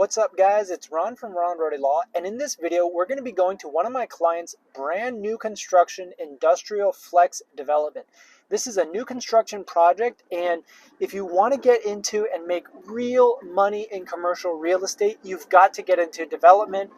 What's up guys, it's Ron from Rohde Law, and in this video we're going to be going to one of my clients' brand new construction industrial flex development. This is a new construction project, and if you want to get into and make real money in commercial real estate, you've got to get into development.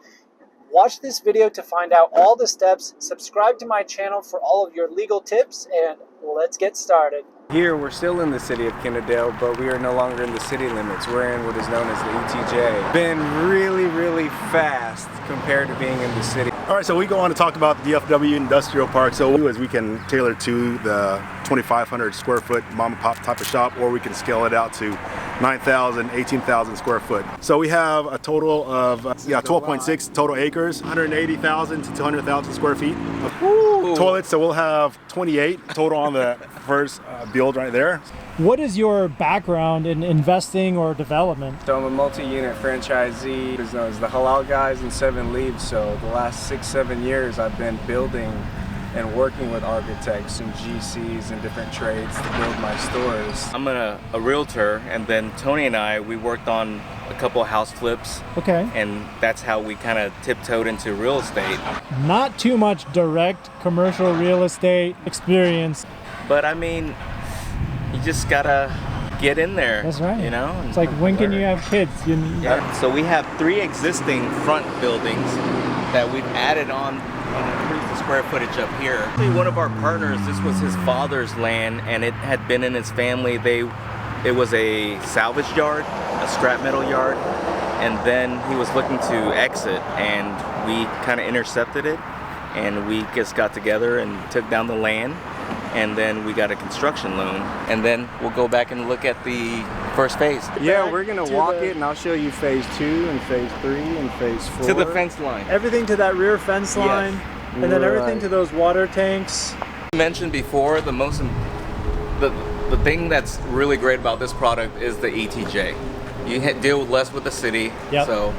Watch this video to find out all the steps, subscribe to my channel for all of your legal tips, and let's get started. Here we're still in the city of Kennedale, but we are no longer in the city limits. We're in what is known as the ETJ. Been really fast compared to being in the city. All right, so we go on to talk about the DFW Industrial Park. So we can tailor to the 2,500 square foot mom and pop type of shop, or we can scale it out to 9,000, 18,000 square foot. So we have a total of 12.6 total acres, 180,000 to 200,000 square feet of toilets. So we'll have 28 total on the first build right there. What is your background in investing or development? So I'm a multi-unit franchisee, as known as the Halal Guys and 7 Leaves. So the last 6-7 years I've been building and working with architects and GCs and different trades to build my stores. I'm a realtor, and then Tony and I, we worked on a couple of house flips. Okay. And that's how we kind of tiptoed into real estate. Not too much direct commercial real estate experience. But I mean, you just gotta get in there. That's right. You know? It's like, when can you have kids? Yeah. So we have 3 existing front buildings that we've added on and increased the square footage up here. One of our partners, this was his father's land, and it had been in his family. It was a salvage yard, a scrap metal yard, and then he was looking to exit, and we kind of intercepted it, and we just got together and took down the land, and then we got a construction loan, and then we'll go back and look at the first phase. Yeah, we're gonna walk it, and I'll show you phase 2 and phase 3 and phase 4. To the fence line. Everything to that rear fence line, Yes. and then everything to those water tanks. I mentioned before, the thing that's really great about this product is the ETJ. You deal less with the city, so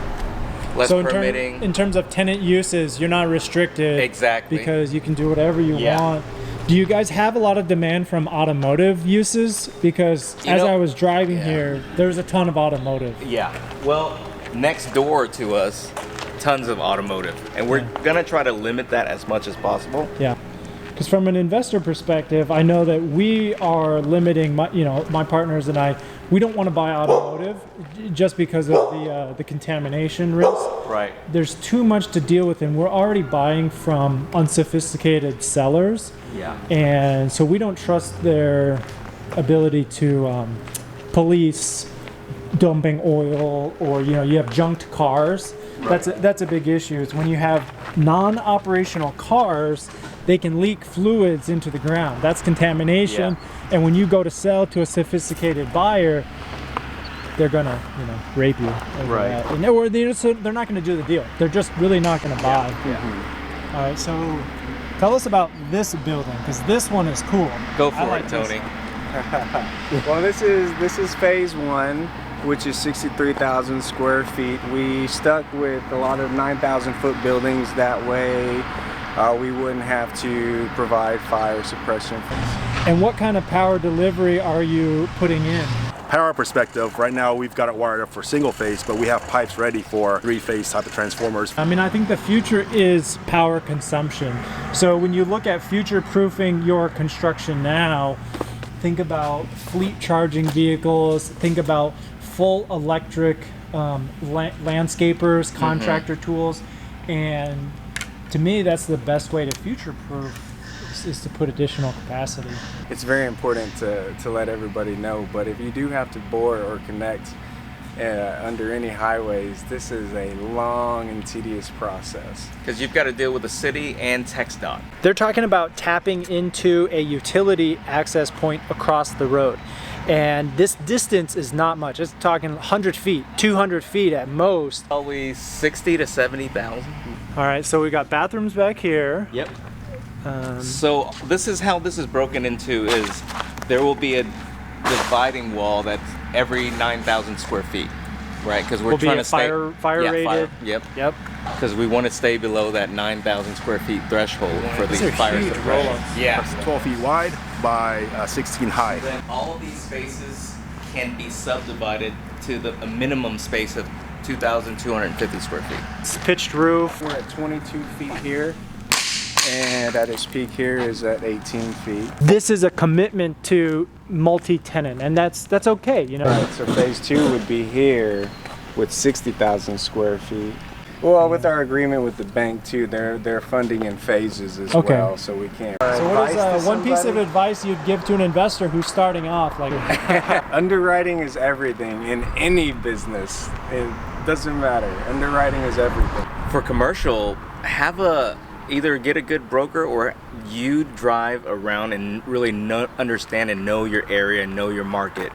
less permitting. In terms of tenant uses, you're not restricted. Exactly. Because you can do whatever you want. Do you guys have a lot of demand from automotive uses? Because I was driving here, there's a ton of automotive. Yeah. Well, next door to us, tons of automotive, and we're gonna try to limit that as much as possible. Yeah. Because from an investor perspective, I know that we are limiting my partners and I. We don't want to buy automotive just because of the contamination risk. Right. There's too much to deal with, and we're already buying from unsophisticated sellers. Yeah. And so we don't trust their ability to police dumping oil, or you have junked cars. Right. That's a big issue. Is when you have non-operational cars, they can leak fluids into the ground. That's contamination. And when you go to sell to a sophisticated buyer, they're gonna rape you over that. And or they're not gonna do the deal. They're just really not gonna buy. All right, so tell us about this building, because this one is cool. Go for it, Tony. Well, this is phase 1, which is 63,000 square feet. We stuck with a lot of 9,000 foot buildings. That way we wouldn't have to provide fire suppression. And what kind of power delivery are you putting in? Power perspective, right now we've got it wired up for single phase, but we have pipes ready for 3-phase type of transformers. I mean, I think the future is power consumption. So when you look at future proofing your construction now, think about fleet charging vehicles, think about full electric landscapers, contractor tools, and to me that's the best way to future proof is to put additional capacity. It's very important to let everybody know, but if you do have to bore or connect under any highways, this is a long and tedious process. Because you've got to deal with the city and TxDOT. They're talking about tapping into a utility access point across the road. And this distance is not much. It's talking 100 feet, 200 feet at most. Probably 60 to 70,000. All right, so we got bathrooms back here. Yep. So this is how this is broken into, is there will be a dividing wall that's every 9,000 square feet, right? Because we're trying to stay fire rated. Yep. Because we want to stay below that 9,000 square feet threshold for these fire suppression. Yeah. It's 12 feet wide by 16 high. Then all of these spaces can be subdivided to a minimum space of 2,250 square feet. It's pitched roof. We're at 22 feet here, and at its peak here is at 18 feet. This is a commitment to multi-tenant, and that's okay, you know. Right, so phase 2 would be here with 60,000 square feet. Well, with our agreement with the bank too, they're funding in phases as Okay. well, so we can't. So what Advice is to one piece of somebody? advice you'd give to an investor who's starting off? Like, Underwriting is everything in any business. It doesn't matter. Underwriting is everything. For commercial, either get a good broker or you drive around and really understand and know your area and know your market.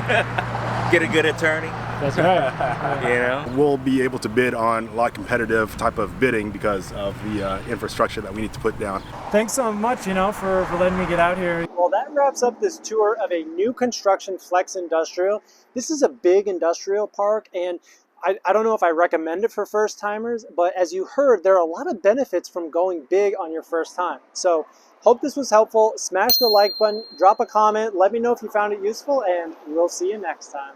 Get a good attorney, that's right. you know? We'll be able to bid on a lot competitive type of bidding because of the infrastructure that we need to put down. Thanks so much, for letting me get out here. Well, that wraps up this tour of a new construction flex industrial. This is a big industrial park, and I don't know if I recommend it for first timers, but as you heard, there are a lot of benefits from going big on your first time. So hope this was helpful. Smash the like button, drop a comment, let me know if you found it useful, and we'll see you next time.